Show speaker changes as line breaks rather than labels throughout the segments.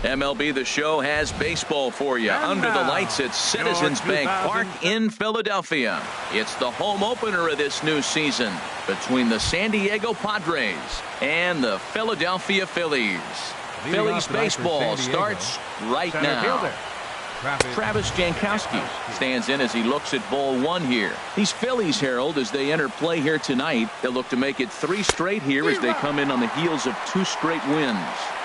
MLB The Show has baseball for you under the lights at Citizens Bank Park in Philadelphia. It's the home opener of this new season between the San Diego Padres and the Philadelphia Phillies. Phillies baseball starts right now. Travis Jankowski stands in as he looks at ball one here. These Phillies, Harold, as they enter play here tonight, they'll look to make it 3 straight here as they come in on the heels of 2 straight wins.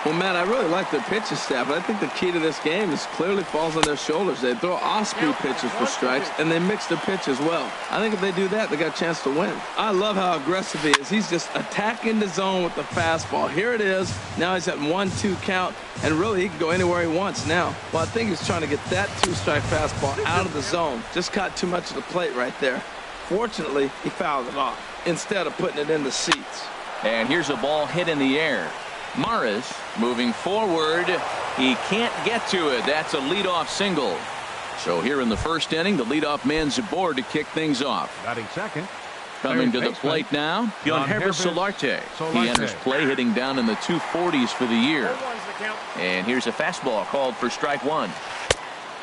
Well, Matt, I really like their pitching staff, but I think the key to this game is clearly falls on their shoulders. They throw off-speed pitches for strikes, and they mix their pitch as well. I think if they do that, they got a chance to win. I love how aggressive he is. He's just attacking the zone with the fastball. Here it is. Now he's at 1-2 count, and really he can go anywhere he wants now. Well, I think he's trying to get that 2-strike fastball out of the zone. Just caught too much of the plate right there. Fortunately, he fouled it off instead of putting it in the seats.
And here's a ball hit in the air. Maris moving forward. He can't get to it. That's a leadoff single. So here in the first inning, the leadoff man's aboard to kick things off.
Batting second.
Coming to the plate now, Yangervis Solarte. He enters play hitting down in the 240s for the year. And here's a fastball called for strike one.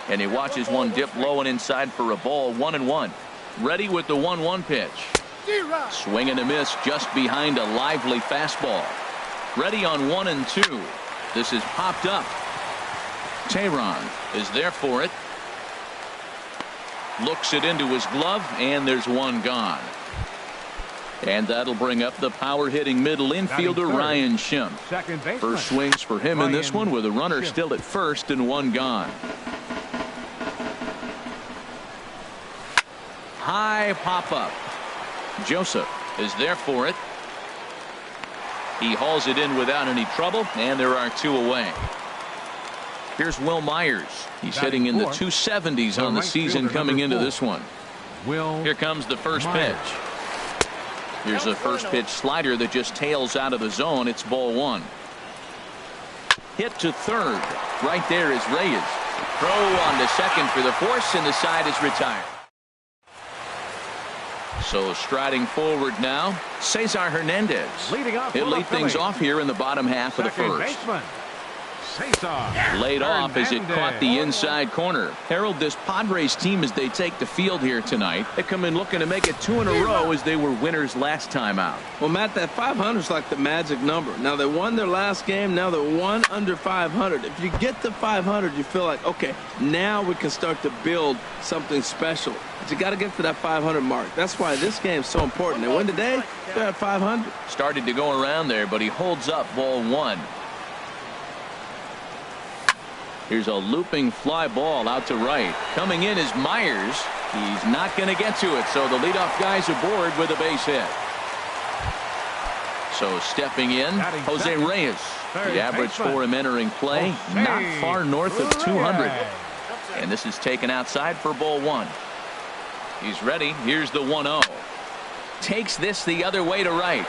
And he watches one dip low and inside for a ball, 1-1. Ready with the 1-1 pitch. Swing and a miss just behind a lively fastball. Ready on 1-2. This is popped up. Tehran is there for it. Looks it into his glove, and there's one gone. And that'll bring up the power hitting middle infielder Ryan Schimpf. First swings for him in this one with a runner still at first and one gone. High pop up. Joseph is there for it. He hauls it in without any trouble, and there are 2 away. Here's Will Myers. He's hitting in the 270s on the season coming into this one. Here comes the first pitch. Here's a first pitch slider that just tails out of the zone. It's ball 1. Hit to third. Right there is Reyes. Throw on to second for the force, and the side is retired. So striding forward now, Cesar Hernandez. He'll lead things off here in the bottom half of the first. Laid off as it caught the inside corner. Harold, this Padres team, as they take the field here tonight, they come in looking to make it 2 in a row as they were winners last time out.
Well, Matt, that 500 is like the magic number. Now, they won their last game. Now they're 1 under 500. If you get to 500, you feel like, okay, now we can start to build something special. But you got to get to that 500 mark. That's why this game is so important. They win today, they're at 500.
Started to go around there, but he holds up ball 1. Here's a looping fly ball out to right. Coming in is Myers. He's not going to get to it, so the leadoff guy's aboard with a base hit. So stepping in, Jose Reyes. The average for him entering play, not far north of 200. And this is taken outside for ball 1. He's ready. Here's the 1-0. Takes this the other way to right.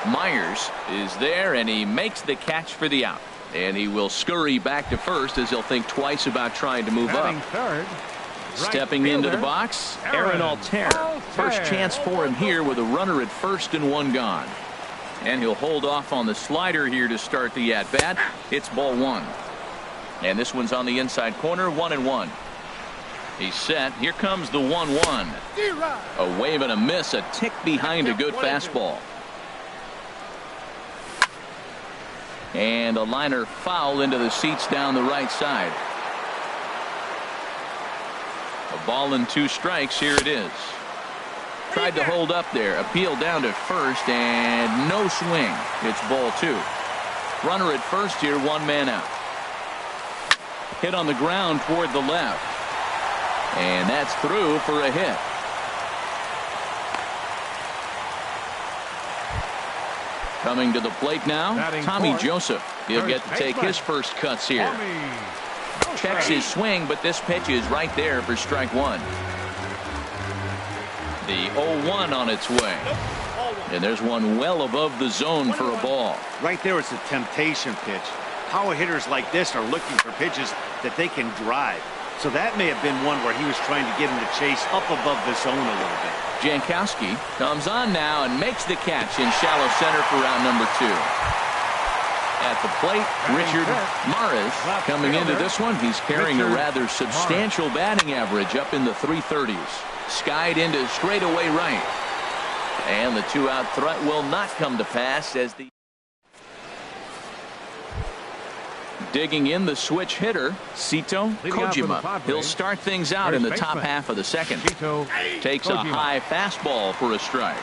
Myers is there, and he makes the catch for the out. And he will scurry back to first as he'll think twice about trying to move up. Stepping into the box, Aaron Altair. First chance for him here with a runner at first and 1 gone. And he'll hold off on the slider here to start the at-bat. It's ball 1. And this one's on the inside corner, 1-1. He's set. Here comes the 1-1. A wave and a miss, a tick behind a good fastball. And a liner foul into the seats down the right side. A ball and 2 strikes. Here it is. Tried to hold up there. Appeal down to first, and no swing. It's ball 2. Runner at first here, 1 man out. Hit on the ground toward the left. And that's through for a hit. Coming to the plate now, Tommy Joseph. He'll get to take his first cuts here. Checks his swing, but this pitch is right there for strike 1. The 0-1 on its way. And there's one well above the zone for a ball.
Right there, it's a temptation pitch. Power hitters like this are looking for pitches that they can drive. So that may have been one where he was trying to get him to chase up above the zone a little bit.
Jankowski comes on now and makes the catch in shallow center for round number 2. At the plate, Richard Maris coming into this one. He's carrying a rather substantial batting average up in the 330s. Skied into straightaway right. And the 2-out threat will not come to pass as the digging in the switch hitter, Sito Kojima. He'll start things out in the top half of the second. Takes a high fastball for a strike.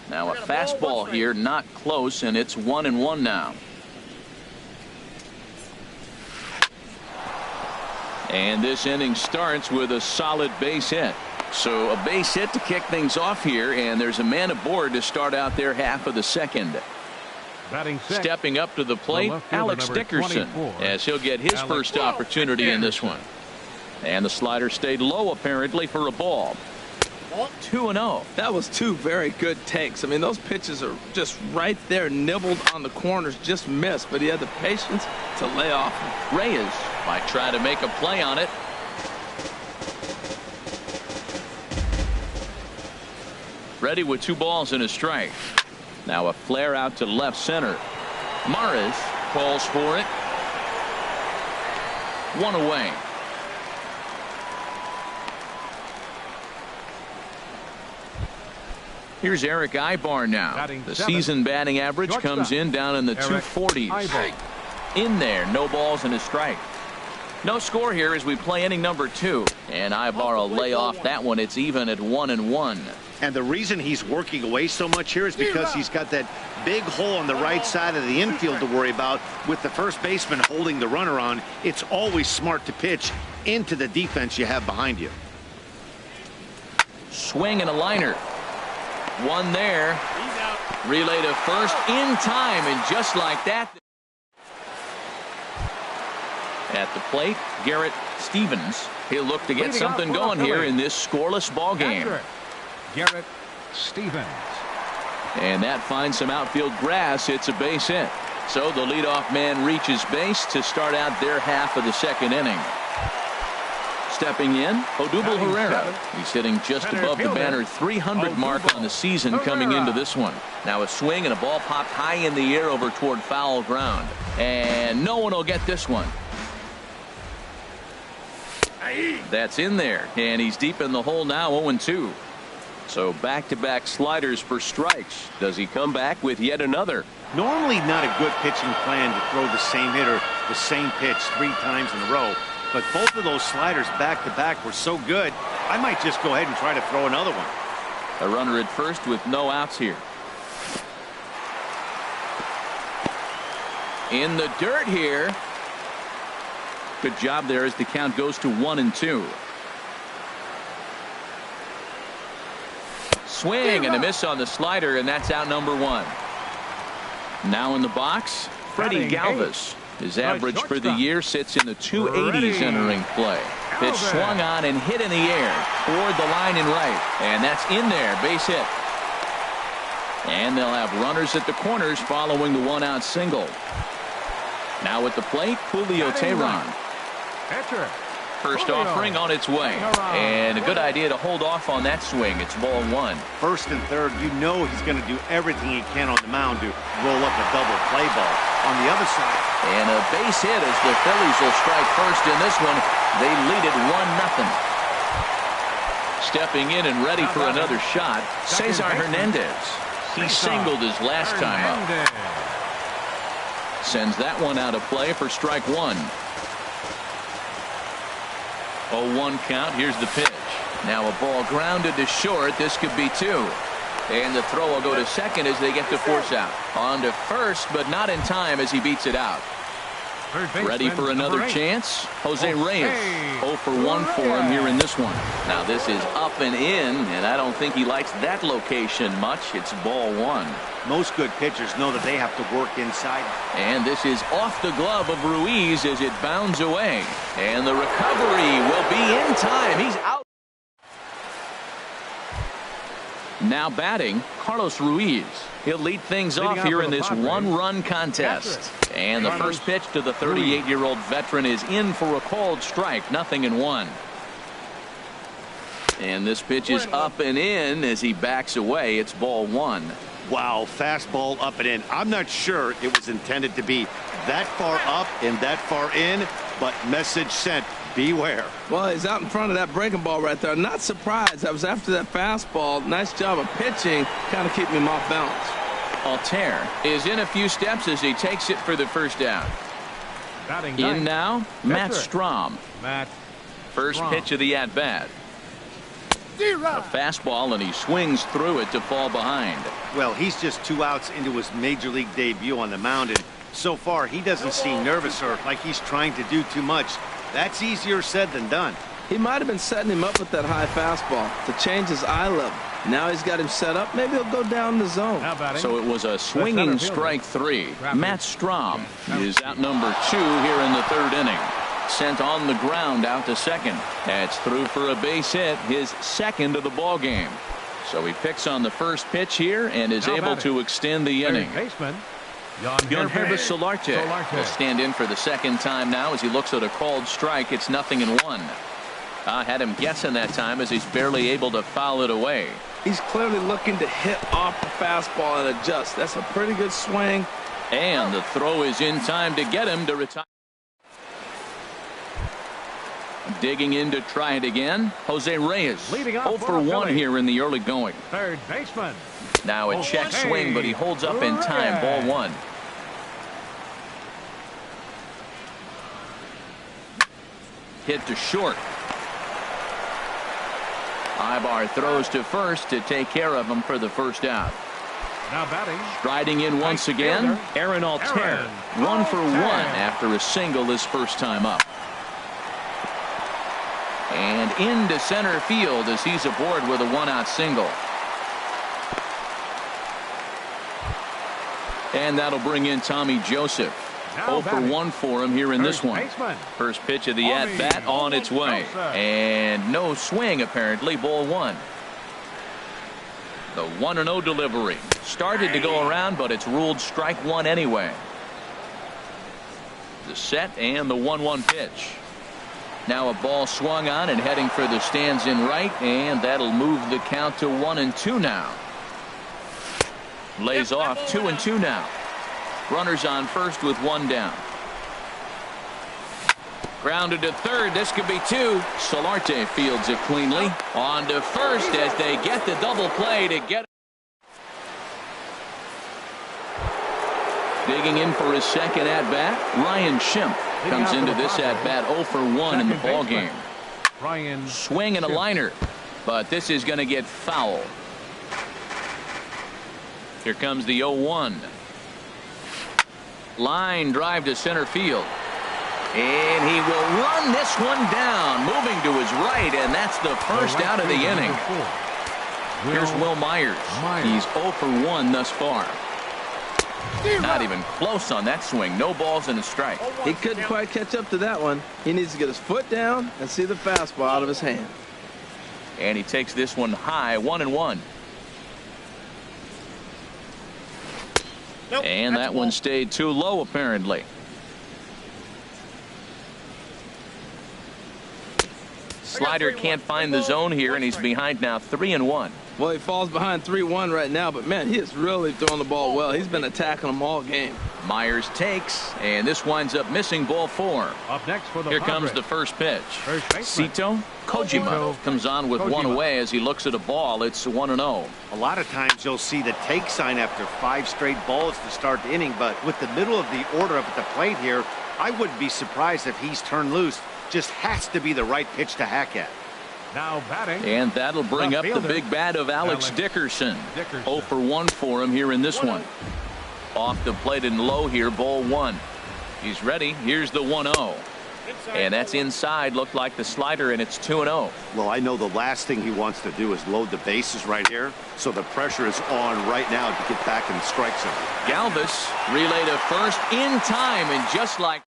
Now a fastball here, not close, and it's 1-1 now. And this inning starts with a solid base hit. So a base hit to kick things off here, and there's a man aboard to start out their half of the second. Stepping up to the plate, Alex Dickerson, as he'll get his first opportunity in this one. And the slider stayed low apparently for a ball. 2-0.
That was two very good takes. I mean, those pitches are just right there, nibbled on the corners, just missed, but he had the patience to lay off him.
Reyes might try to make a play on it. Ready with 2 balls and a strike. Now a flare out to left center. Maris calls for it. 1 away. Here's Eric Ibar now. The season batting average comes in down in the 240s. In there, no balls and a strike. No score here as we play inning number 2. And Ibar will lay off that one. It's even at 1-1.
And the reason he's working away so much here is because he's got that big hole on the right side of the infield to worry about. With the first baseman holding the runner on, it's always smart to pitch into the defense you have behind you.
Swing and a liner. One there. Relay to first in time, and just like that. At the plate, Garrett Stevens. He'll look to get something going here in this scoreless ball game.
Garrett Stevens.
And that finds some outfield grass. It's a base hit. So the leadoff man reaches base to start out their half of the second inning. Stepping in, Odubel Herrera. He's hitting just above the banner 300 mark on the season coming into this one. Now a swing and a ball popped high in the air over toward foul ground. And no one will get this one. That's in there. And he's deep in the hole now, 0-2. So back-to-back sliders for strikes. Does he come back with yet another?
Normally not a good pitching plan to throw the same hitter the same pitch 3 times in a row. But both of those sliders back-to-back were so good, I might just go ahead and try to throw another one.
A runner at first with no outs here. In the dirt here. Good job there as the count goes to 1-2. Swing and a miss on the slider, and that's out number 1. Now in the box, Freddie Galvis. His average for the year sits in the 280s entering play. Pitch swung on and hit in the air toward the line and right. And that's in there, base hit. And they'll have runners at the corners following the 1-out single. Now at the plate, Julio Teheran. First offering on its way. And a good idea to hold off on that swing. It's ball 1.
First and third, you know he's going to do everything he can on the mound to roll up a double play ball. On the other side.
And a base hit as the Phillies will strike first in this one. They lead it 1-0. Stepping in and ready for another shot, Cesar Hernandez. He singled his last time up. Sends that one out of play for strike 1. 0-1 count. Here's the pitch. Now a ball grounded to short. This could be 2. And the throw will go to second as they get the force out. On to first, but not in time as he beats it out. Ready for another chance? Jose Reyes. 0 for 1 for him here in this one. Now this is up and in, and I don't think he likes that location much. It's ball 1.
Most good pitchers know that they have to work inside.
And this is off the glove of Ruiz as it bounds away. And the recovery will be in time. He's out. Now batting, Carlos Ruiz. He'll lead things off here in this 1-run contest. And the first pitch to the 38-year-old veteran is in for a called strike. 0-1. And this pitch is up and in as he backs away. It's ball one.
Wow, fastball up and in. I'm not sure it was intended to be that far up and that far in, but message sent. Beware.
Well, he's out in front of that breaking ball right there. Not surprised. I was after that fastball. Nice job of pitching, kind of keeping him off balance.
Altair is in a few steps as he takes it for the first out. In now, Matt Strom. First pitch of the at-bat. A fastball, and he swings through it to fall behind.
Well, he's just 2 outs into his major league debut on the mound, and so far he doesn't seem nervous or like he's trying to do too much. That's easier said than done.
He might have been setting him up with that high fastball to change his eye level. Now he's got him set up. Maybe he'll go down the zone.
So it was a swinging strike three. Matt Strom is out number 2 here in the 3rd inning. Sent on the ground out to second. That's through for a base hit, his 2nd of the ball game. So he picks on the first pitch here and is able to extend the inning. Yangervis Solarte will stand in for the 2nd time now as he looks at a called strike. It's 0-1. I had him guessing that time as he's barely able to foul it away.
He's clearly looking to hit off the fastball and adjust. That's a pretty good swing.
And the throw is in time to get him to retire. Digging in to try it again, Jose Reyes. 0 for 1 here in the early going.
Third baseman.
Now a check swing, but he holds up in time. Ball 1. Hit to short. Ibar throws to first to take care of him for the first out.
Now batting.
Striding in once again, Aaron Altair. 1 for 1 after a single his first time up. And into center field as he's aboard with a 1-out single. And that'll bring in Tommy Joseph. 0 for 1 for him here in this one. First pitch of the at-bat on its way. And no swing apparently. Ball 1. The 1-0 delivery. Started to go around, but it's ruled strike 1 anyway. The set and the 1-1 pitch. Now a ball swung on and heading for the stands in right, and that'll move the count to 1-2 now. Lays off 2-2 now. Runners on first with 1 down. Grounded to third. This could be 2. Solarte fields it cleanly. On to first as they get the double play to get. Digging in for his 2nd at-bat, Ryan Schimpf comes into this at-bat 0 for 1 in the ball game. Swing and a liner, but this is going to get foul. Here comes the 0-1. Line drive to center field. And he will run this one down, moving to his right, and that's the first out of the inning. Here's Will Myers. He's 0 for 1 thus far. Not even close on that swing. No balls and a strike.
He couldn't quite catch up to that one. He needs to get his foot down and see the fastball out of his hand.
And he takes this one high. 1-1. And that one stayed too low apparently. Slider can't find the zone here, and he's behind now 3-1.
Well, he falls behind 3-1 right now, but man, he is really throwing the ball well. He's been attacking them all game.
Myers takes, and this winds up missing ball 4.
Up next for the
Here comes the first pitch. Sito Kojima comes on with 1 away as he looks at a ball. It's 1-0.
A lot of times you'll see the take sign after 5 straight balls to start the inning, but with the middle of the order up at the plate here, I wouldn't be surprised if he's turned loose. Just has to be the right pitch to hack at.
Now batting.
And that'll bring up the big bat of Alex Dickerson. 0 for 1 for him here in this one. Off the plate and low here, ball 1. He's ready. Here's the 1-0. And that's inside. Looked like the slider, and it's 2-0.
Well, I know the last thing he wants to do is load the bases right here. So the pressure is on right now to get back in the strike zone.
Galvis relay to first in time, and just like.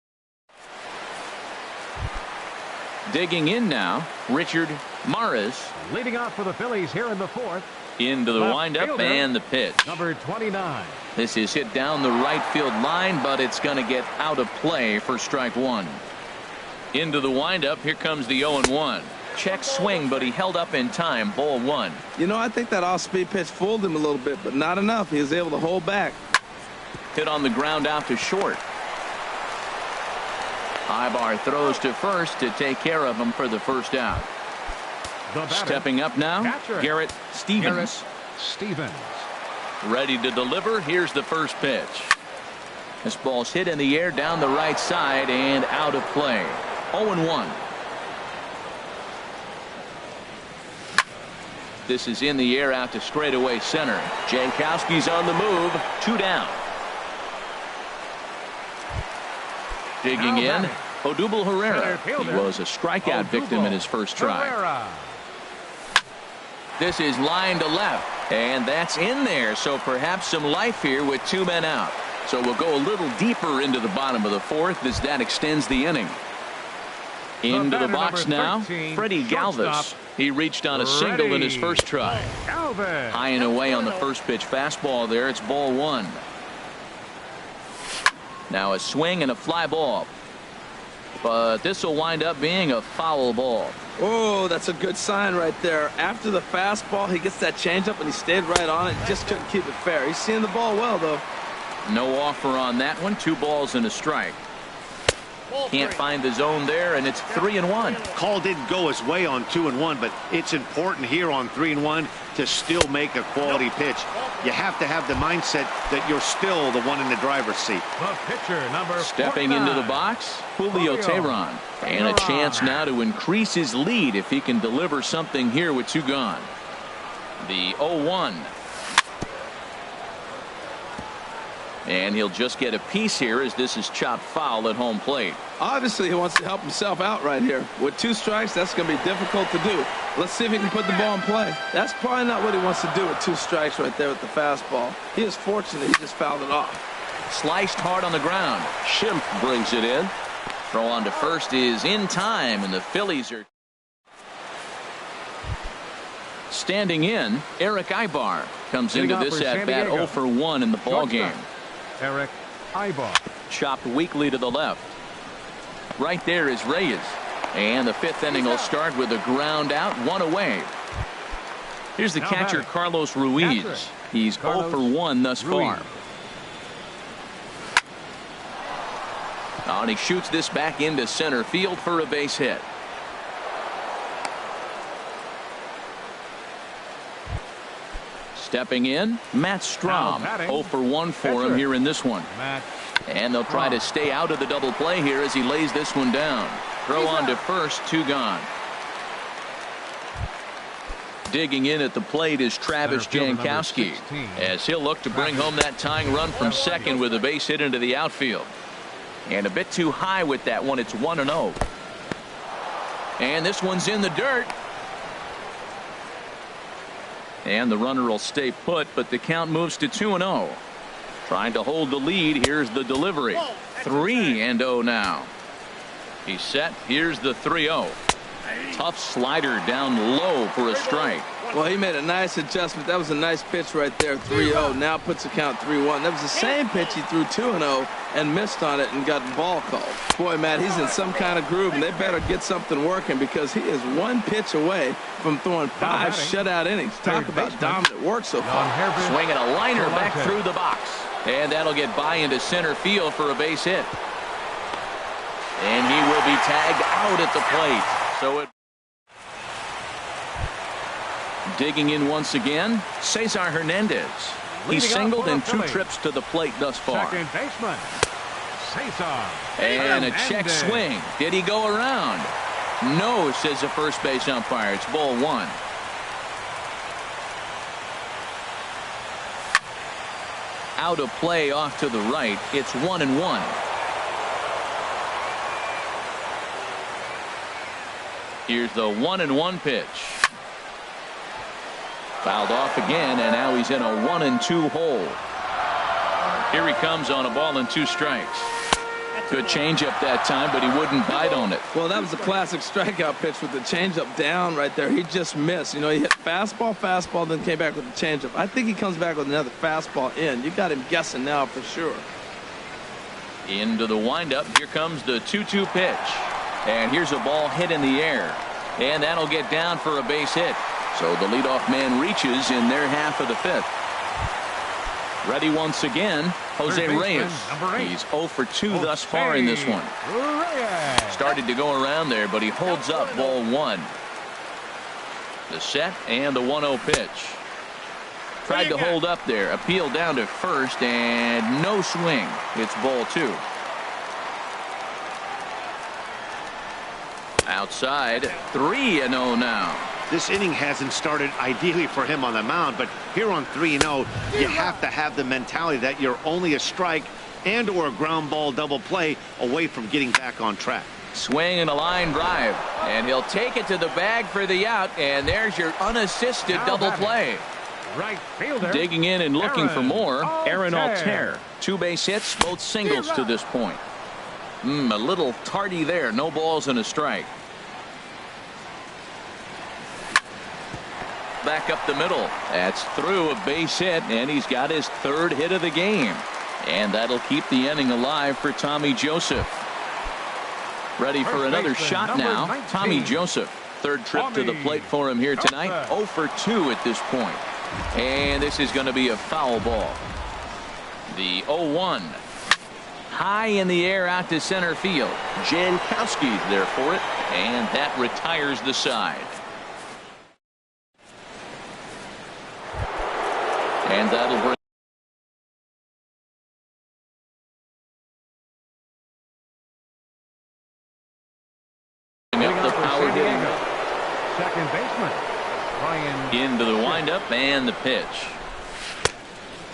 Digging in now, Richard Maris.
Leading off for the Phillies here in the 4th.
Into the windup and the pitch.
Number 29.
This is hit down the right field line, but it's going to get out of play for strike 1. Into the windup. Here comes the 0-1. check swing, but he held up in time. Ball 1.
You know, I think that off-speed pitch fooled him a little bit, but not enough. He was able to hold back.
Hit on the ground out to short. Ibar throws to first to take care of him for the first out. Stepping up now, Garrett Stevens. Ready to deliver. Here's the first pitch. This ball's hit in the air down the right side and out of play. 0-1. This is in the air out to straightaway center. Jankowski's on the move. 2 down. Digging in, Odubel Herrera. He was a strikeout victim in his first try. This is line to left, and that's in there. So perhaps some life here with 2 men out. So we'll go a little deeper into the bottom of the 4th as that extends the inning. Into the box now, Freddie Galvis. He reached on a single in his first try. High and away on the first pitch fastball there. It's ball 1. Now a swing and a fly ball. But this will wind up being a foul ball.
Oh, that's a good sign right there. After the fastball, he gets that changeup, and he stayed right on it. Just couldn't keep it fair. He's seeing the ball well, though.
No offer on that one. 2 balls and a strike. Can't find the zone there, and it's 3-1.
Call didn't go his way on 2-1, but it's important here on 3-1 to still make a quality pitch. You have to have the mindset that you're still the one in the driver's seat.
The pitcher, number
Stepping
49.
into the box, Julio Teheran. And a chance now to increase his lead if he can deliver something here with 2 gone. The 0-1. And he'll just get a piece here as this is chopped foul at home plate.
Obviously, he wants to help himself out right here. With 2 strikes, that's going to be difficult to do. Let's see if he can put the ball in play. That's probably not what he wants to do with 2 strikes right there with the fastball. He is fortunate he just fouled it off.
Sliced hard on the ground. Schimpf brings it in. Throw on to first is in time, and the Phillies are standing in. Eric Ibar comes into this at bat 0 for 1 in the ball game.
Eric Ibar.
Chopped weakly to the left. Right there is Reyes. And the 5th inning will start with a ground out, 1 away. Here's the catcher, Carlos Ruiz. He's 0 for 1 thus far. And he shoots this back into center field for a base hit. Stepping in, Matt Strahm. 0 for 1 for him here in this one. And they'll try to stay out of the double play here as he lays this one down. Throw on to first, 2 gone. Digging in at the plate is Travis Jankowski as he'll look to bring home that tying run from second with a base hit into the outfield. And a bit too high with that one. It's 1-0. And this one's in the dirt. And the runner will stay put, but the count moves to 2-0. Trying to hold the lead. Here's the delivery. 3-0 now. He's set. Here's the 3-0. Tough slider down low for a strike.
Well, he made a nice adjustment. That was a nice pitch right there, 3-0. Now puts the count 3-1. That was the same pitch he threw 2-0 and missed on it and got ball called. Boy, Matt, he's in some kind of groove, and they better get something working because he is 1 pitch away from throwing 5 shutout innings. Talk about dominant work so far.
Swinging a liner back through the box. And that'll get by into center field for a base hit. And he will be tagged out at the plate. So it. Digging in once again, Cesar Hernandez. He's singled in 2 trips to the plate thus far.
Second baseman, Cesar.
And a check swing. Did he go around? No, says the first base umpire. It's ball 1. Out of play off to the right. It's 1-1. Here's the 1-1 pitch. Fouled off again, and now he's in a 1-2 hole. Here he comes on a ball and 2 strikes. Good changeup that time, but he wouldn't bite on it.
Well, that was a classic strikeout pitch with the changeup down right there. He just missed. You know, he hit fastball, then came back with the changeup. I think he comes back with another fastball in. You got him guessing now for sure.
Into the windup. Here comes the 2-2 pitch. And here's a ball hit in the air. And that'll get down for a base hit. So the leadoff man reaches in their half of the fifth. Ready once again, Jose Reyes. He's 0 for 2 thus far in this one. Started to go around there, but he holds up ball 1. The set and the 1-0 pitch. Tried to hold up there. Appeal down to first and no swing. It's ball 2. Outside, 3-0 now.
This inning hasn't started ideally for him on the mound, but here on 3-0, you have to have the mentality that you're only a strike and or a ground ball double play away from getting back on track.
Swing and a line drive, and he'll take it to the bag for the out, and there's your unassisted double play.
Right fielder.
Digging in and looking for more, Aaron
Altair.
Altair. 2 base hits, both singles to this point. A little tardy there. No balls and a strike. Back up the middle. That's through, a base hit, and he's got his 3rd hit of the game. And that'll keep the inning alive for Tommy Joseph. Ready for another shot now.
19.
Tommy Joseph. 3rd trip to the plate for him here tonight. 0 for 2 at this point. And this is going to be a foul ball. The 0-1. High in the air out to center field. Jankowski's there for it. And that retires the side. And that'll bring up the power hitting.
Second baseman. Ryan
Into the windup and the pitch.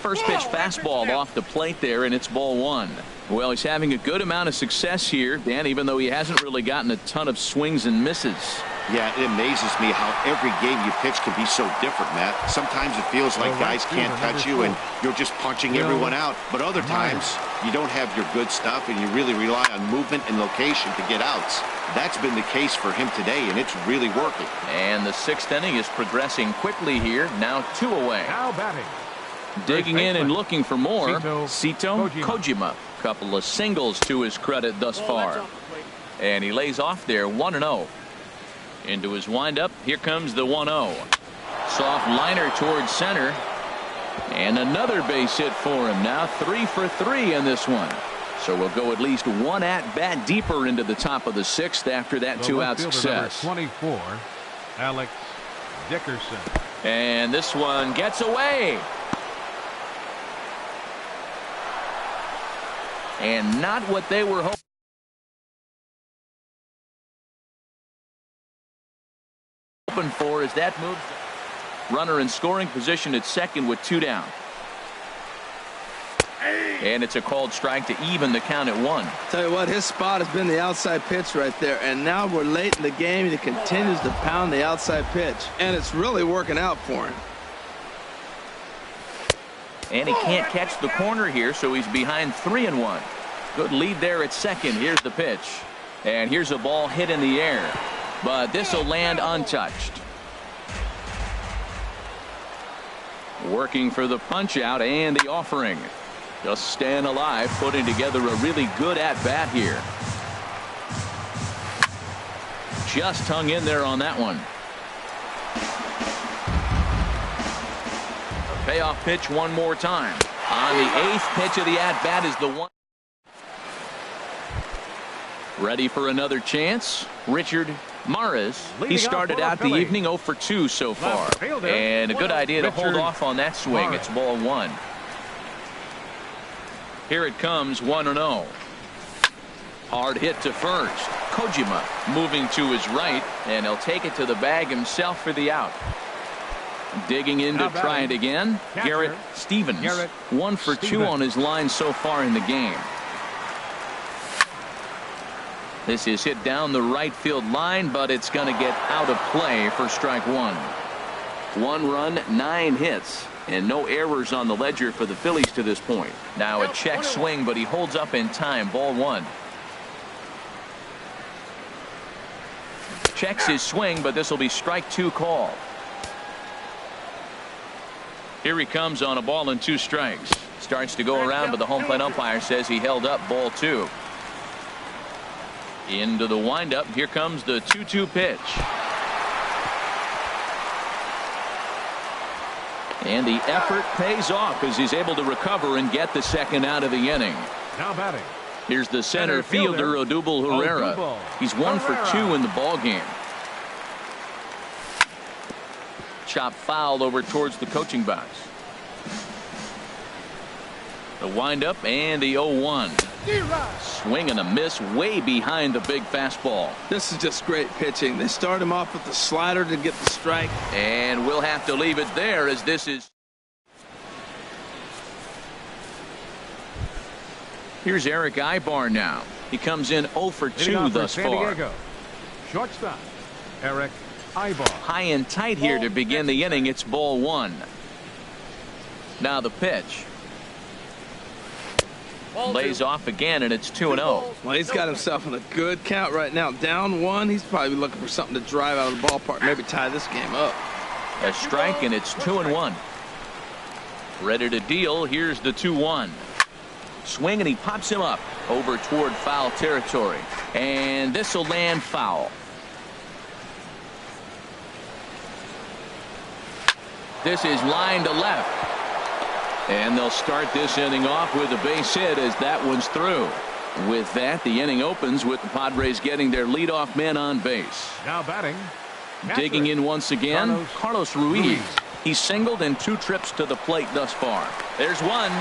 First pitch fastball off the plate there, and it's ball 1. Well, he's having a good amount of success here, Dan, even though he hasn't really gotten a ton of swings and misses.
Yeah, it amazes me how every game you pitch can be so different, Matt. Sometimes it feels like guys can't touch you and you're just punching everyone out. But other times you don't have your good stuff and you really rely on movement and location to get outs. That's been the case for him today, and it's really working.
And the 6th inning is progressing quickly here. Now 2 away.
now batting.
Digging in and looking for more.
Sito
Kojima. Couple of singles to his credit thus far. And he lays off there 1-0. Into his windup. Here comes the 1-0. Soft liner towards center. And another base hit for him. Now 3 for 3 in this one. So we'll go at least 1 at bat deeper into the top of the 6th after that 2-out success.
24, Alex Dickerson.
And this one gets away. And not what they were hoping for as that moves. Runner in scoring position at second with 2 down. And it's a called strike to even the count at 1.
Tell you what, his spot has been the outside pitch right there, and now we're late in the game and he continues to pound the outside pitch, and it's really working out for him.
And he can't catch the corner here, so he's behind 3-1. Good lead there at second. Here's the pitch, and here's a ball hit in the air, but this will land untouched. Working for the punch out and the offering. Just staying alive, putting together a really good at-bat here. Just hung in there on that one. A payoff pitch one more time. On the 8th pitch of the at-bat is the one. Ready for another chance. Richard Maris. He started out the evening 0 for 2 so far. And a good idea to hold off on that swing. It's ball 1. Here it comes, 1-0. Hard hit to first. Kojima moving to his right, and he'll take it to the bag himself for the out. Digging in to try it again, Garrett Stevens. 1 for 2 on his line so far in the game. This is hit down the right field line, but it's going to get out of play for strike 1. 1 run, 9 hits. And no errors on the ledger for the Phillies to this point. Now a check swing, but he holds up in time. Ball 1. Checks his swing, but this will be strike 2 call. Here he comes on a ball and 2 strikes. Starts to go around, but the home plate umpire says he held up ball 2. Into the windup. Here comes the 2-2 pitch. And the effort pays off as he's able to recover and get the second out of the inning.
Now batting.
Here's the center fielder, Odubel Herrera. He's 1 for 2 in the ball game. Chop foul over towards the coaching box. The windup and the 0-1. Swing and a miss way behind the big fastball.
This is just great pitching. They start him off with the slider to get the strike.
And we'll have to leave it there as this is. Here's Eric Ibar now. He comes in 0 for 2 thus far.
Shortstop, Eric Ibar.
High and tight here to begin the inning. It's ball 1. Now the pitch. Lays off again, and it's 2-0.
Well, he's got himself in a good count right now. Down 1. He's probably looking for something to drive out of the ballpark. Maybe tie this game up.
A strike, and it's 2-1. Ready to deal. Here's the 2-1. Swing, and he pops him up over toward foul territory. And this will land foul. This is line to left. And they'll start this inning off with a base hit as that one's through. With that, the inning opens with the Padres getting their leadoff man on base.
Now batting.
Digging in once again, Carlos Ruiz. He's singled in 2 trips to the plate thus far. There's one.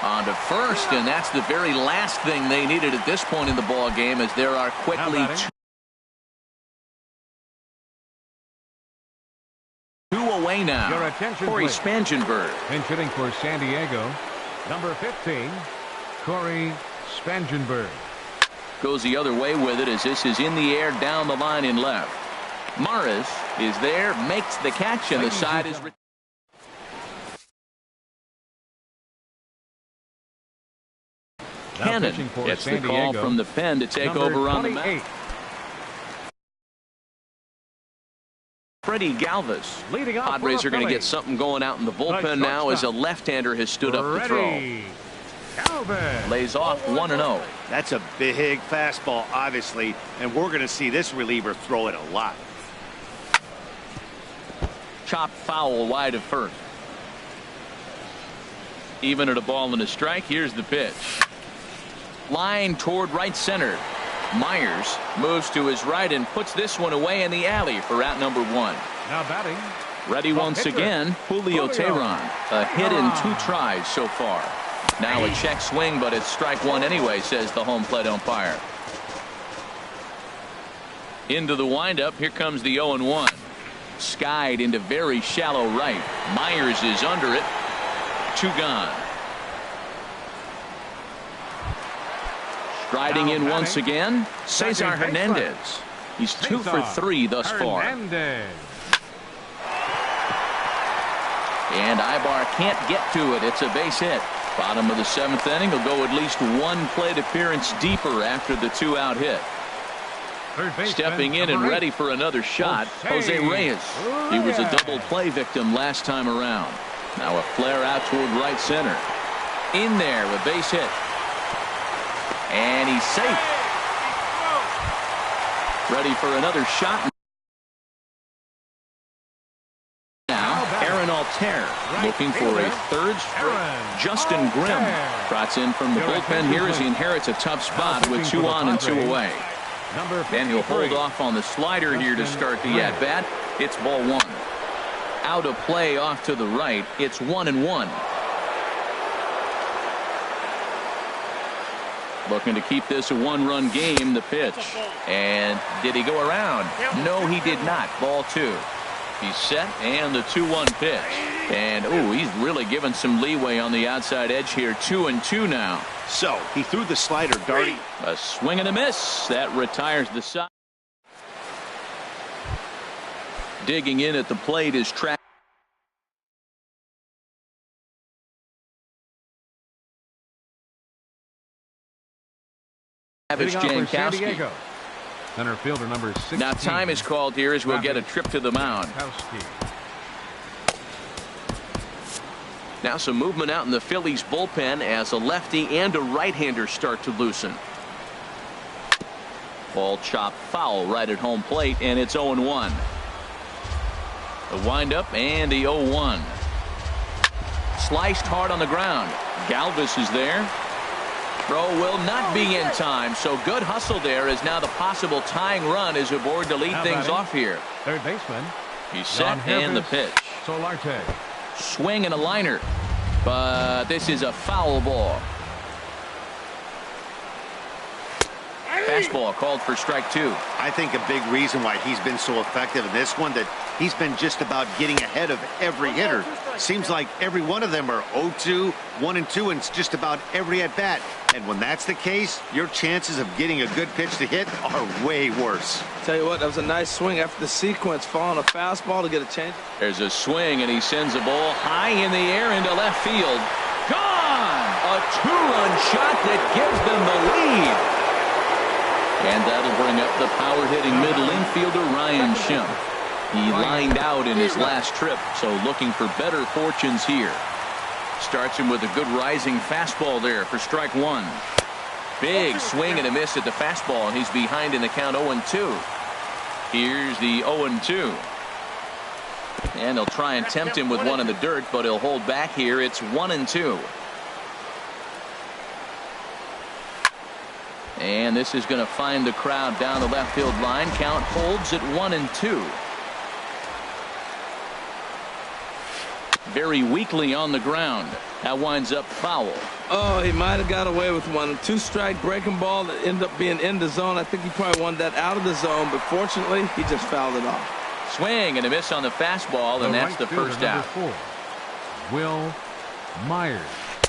On to first, and that's the very last thing they needed at this point in the ball game, as there are quickly 2 away now.
Your attention,
Corey
please.
Spangenberg.
Pinch hitting for San Diego, number 15, Corey Spangenberg.
Goes the other way with it as this is in the air down the line in left. Morris is there, makes the catch, and the side is. Cannon gets the call from the pen to take over on the mound. Freddie Galvis. Padres are going to get something going out in the bullpen now as a left-hander has stood up to throw. Lays off 1-0.
That's a big fastball, obviously, and we're going to see this reliever throw it a lot.
Chop foul wide of first. Even at a ball and a strike. Here's the pitch. Line toward right center. Myers moves to his right and puts this one away in the alley for out number 1.
Now batting.
Ready once again, Julio Teheran. A hit in 2 tries so far. Now a check swing, but it's strike 1 anyway, says the home plate umpire. Into the windup. Here comes the 0-1. Skied into very shallow right. Myers is under it. 2 gone. Striding in once again, Cesar Hernandez. He's 2 for 3 thus far. And Ibar can't get to it. It's a base hit. Bottom of the 7th inning. Will go at least 1 plate appearance deeper after the 2-out hit. Stepping in and ready for another shot, Jose Reyes. He was a double play victim last time around. Now a flare out toward right center. In there, a base hit. And he's safe. Ready for another shot. Now, Aaron Altair looking for a 3rd straight. Justin Grimm trots in from the bullpen here as he inherits a tough spot with 2 on and 2 away. And he'll hold off on the slider here to start the at-bat. It's ball 1. Out of play off to the right. It's 1-1. Looking to keep this a 1-run game. The pitch. And did he go around? No, he did not. Ball 2. He's set, and the 2-1 pitch. And, ooh, he's really given some leeway on the outside edge here. 2-2 now.
So, he threw the slider, Darty.
A swing and a miss. That retires the side. Digging in at the plate is Travis. Jankowski.
Center fielder number 16.
Now time is called here as we'll get a trip to the mound. Now some movement out in the Phillies bullpen as a lefty and a right-hander start to loosen. Ball chopped foul right at home plate, and it's 0-1. The windup and the 0-1. sliced hard on the ground. Galvis is there. Throw will not be in time, so good hustle there as now the possible tying run is aboard to lead things off here.
Third baseman.
He's set and the pitch.
Solarte.
Swing and a liner, but this is a foul ball. Fastball called for strike two.
I think a big reason why he's been so effective in this one, that he's been just about getting ahead of every hitter. Seems like every one of them are 0-2, 1-2, and it's just about every at-bat. And when that's the case, your chances of getting a good pitch to hit are way worse.
Tell you what, that was a nice swing after the sequence, following a fastball to get a change.
There's a swing, and he sends a ball high in the air into left field. Gone! A two-run shot that gives them the lead. And that'll bring up the power-hitting middle infielder Ryan Schimpf. He lined out in his last trip, so looking for better fortunes here. Starts him with a good rising fastball there for strike one. Big swing and a miss at the fastball, and he's behind in the count 0-2. Here's the 0-2. And they'll try and tempt him with one in the dirt, but he'll hold back here. It's 1-2. And this is going to find the crowd down the left field line. Count holds at 1-2. Very weakly on the ground. That winds up foul.
Oh, he might have got away with one. Two-strike breaking ball that ended up being in the zone. I think he probably wanted that out of the zone, but fortunately, he just fouled it off.
Swing and a miss on the fastball, and that's the first out.
Will Myers.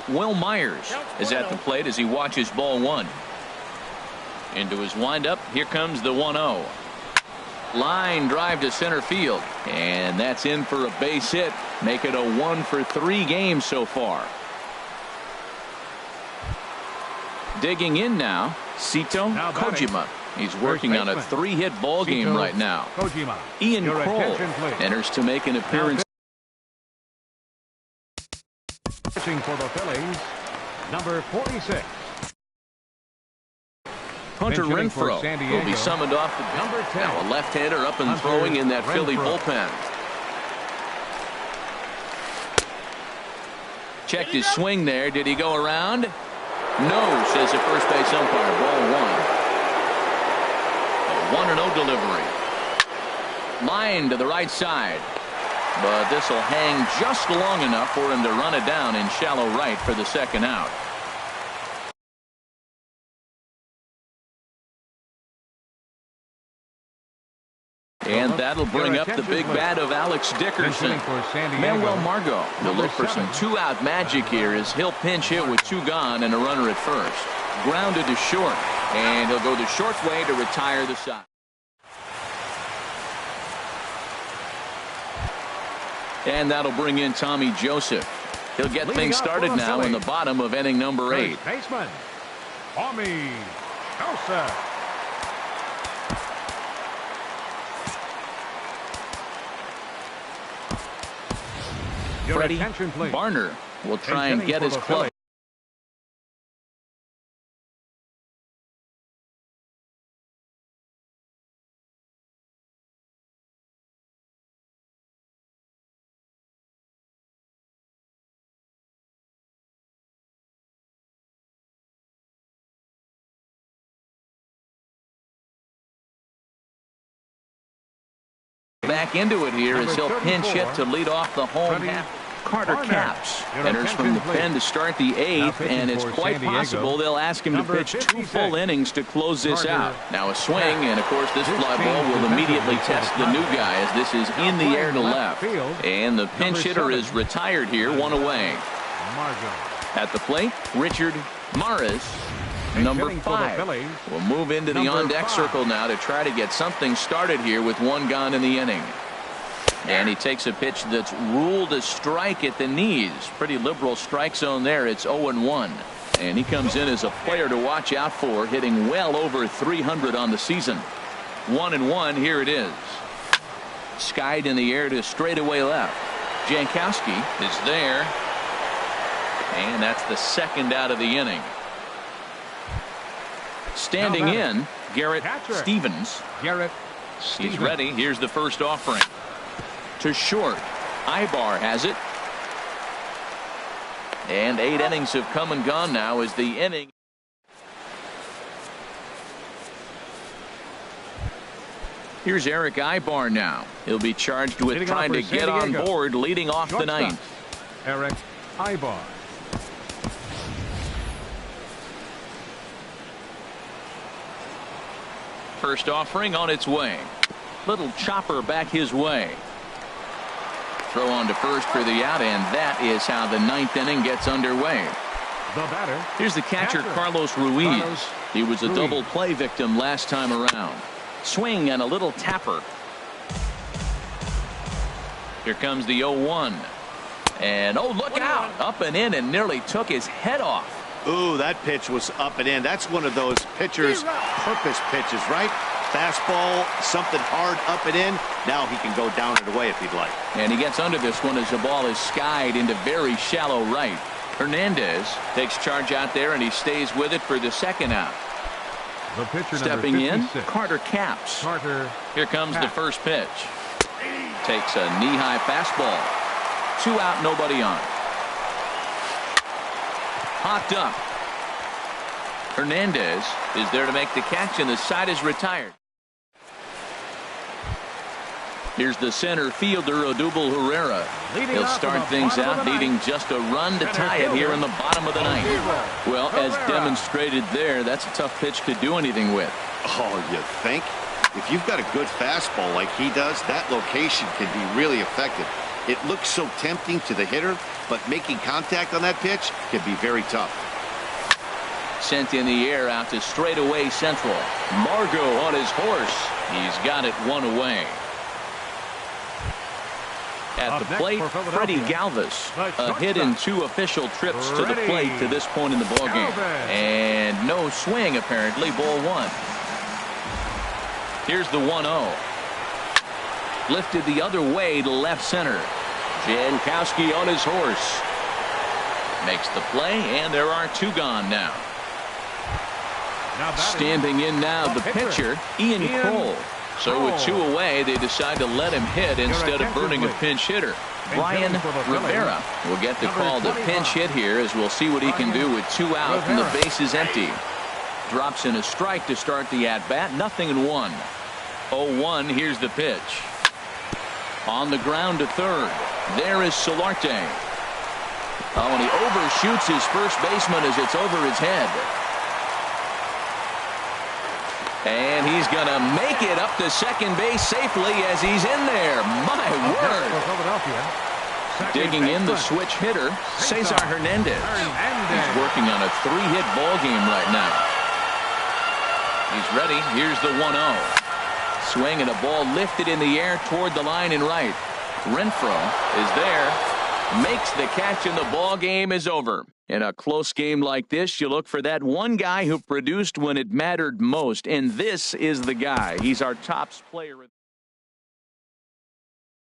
Will Myers is at the plate as he watches ball one. Into his windup. Here comes the 1-0. Line drive to center field, and that's in for a base hit. Make it a 1-for-3 game so far. Digging in now, Sito Kojima. He's working on a 3-hit ball game right now.
Kojima.
Ian Kroll enters to make an appearance.
Pitching for the Phillies, number 46.
Hunter Renfroe will be summoned off the bench.
Number 10.
Now a left-hander up and throwing in that Philly bullpen. Checked his swing there. Did he go around? No, says the first base umpire. Ball one. A 1-0 delivery. Line to the right side. But this will hang just long enough for him to run it down in shallow right for the second out. And that'll bring up the big bat of Alex Dickerson. Manuel Margot will look for some two-out magic here as he'll pinch hit with two gone and a runner at first. Grounded to short, and he'll go the short way to retire the side. And that'll bring in Tommy Joseph. He'll get things started now in the bottom of inning number 8.
Baseman, Tommy Joseph.
Freddie Barner will try and get his club. Back into it here as he'll pinch hit to lead off the home half. Carter Capps enters from the pen to start the 8th, and it's quite possible they'll ask him to pitch 2 full innings to close this out. Now a swing, and of course this fly ball will immediately test the new guy as this is in the air to left. And the pinch hitter is retired here, 1 away. At the plate, Richard Maris, number 5. Will move into the on-deck circle now to try to get something started here with 1 gone in the inning. And he takes a pitch that's ruled a strike at the knees. Pretty liberal strike zone there. It's 0-1. And he comes in as a player to watch out for, hitting well over 300 on the season. 1-1. Here it is. Skied in the air to straightaway left. Jankowski is there. And that's the second out of the inning. Standing in, Garrett Stevens. He's ready. Here's the first offering. To short. Ibar has it. And 8 innings have come and gone now as the inning. Here's Eric Ibar now. He'll be charged with trying to get on board leading off the ninth.
Eric Ibar.
First offering on its way. Little chopper back his way. Throw on to first for the out, and that is how the ninth inning gets underway.
The batter.
Here's the catcher, Carlos Ruiz. He was a double play victim last time around. Swing and a little tapper. Here comes the 0-1. And oh, look out. Up and in and nearly took his head off.
Ooh, that pitch was up and in. That's one of those pitcher's purpose pitches, right? Fastball, something hard up and in. Now he can go down and away if he'd like.
And he gets under this one as the ball is skied into very shallow right. Hernandez takes charge out there, and he stays with it for the second out.
The pitcher
stepping in, Carter Capps. Here comes the first pitch. Takes a knee-high fastball. 2 out, nobody on. Hopped up. Hernandez is there to make the catch, and the side is retired. Here's the center fielder, Odubel Herrera. He'll start things out, needing just a run to tie it here in the bottom of the ninth. Well, as demonstrated there, that's a tough pitch to do anything with.
Oh, you think? If you've got a good fastball like he does, that location can be really effective. It looks so tempting to the hitter, but making contact on that pitch can be very tough.
Sent in the air out to straightaway central. Margot on his horse. He's got it 1 away. At the plate, Freddie Galvis. A hit in 2 official trips to the plate to this point in the ballgame. And no swing, apparently. Ball 1. Here's the 1-0. Lifted the other way to left center. Jankowski on his horse. Makes the play, and there are 2 gone now. Standing in now, the pitcher, Ian Cole. So with 2 away, they decide to let him hit instead of burning a pinch hitter. Brian Rivera will get the call to pinch hit here, as we'll see what he can do with 2 out and the base is empty. Drops in a strike to start the at-bat. 0-1. 0-1. Here's the pitch. On the ground to third. There is Solarte. Oh, and he overshoots his first baseman as it's over his head. And he's going to make it up to second base safely as he's in there. My word. Digging in the switch hitter, Cesar Hernandez. He's working on a 3-hit ball game right now. He's ready. Here's the 1-0. Swing and a ball lifted in the air toward the line and right. Renfroe is there. Makes the catch, and the ball game is over. In a close game like this, you look for that one guy who produced when it mattered most, and this is the guy. He's our top player.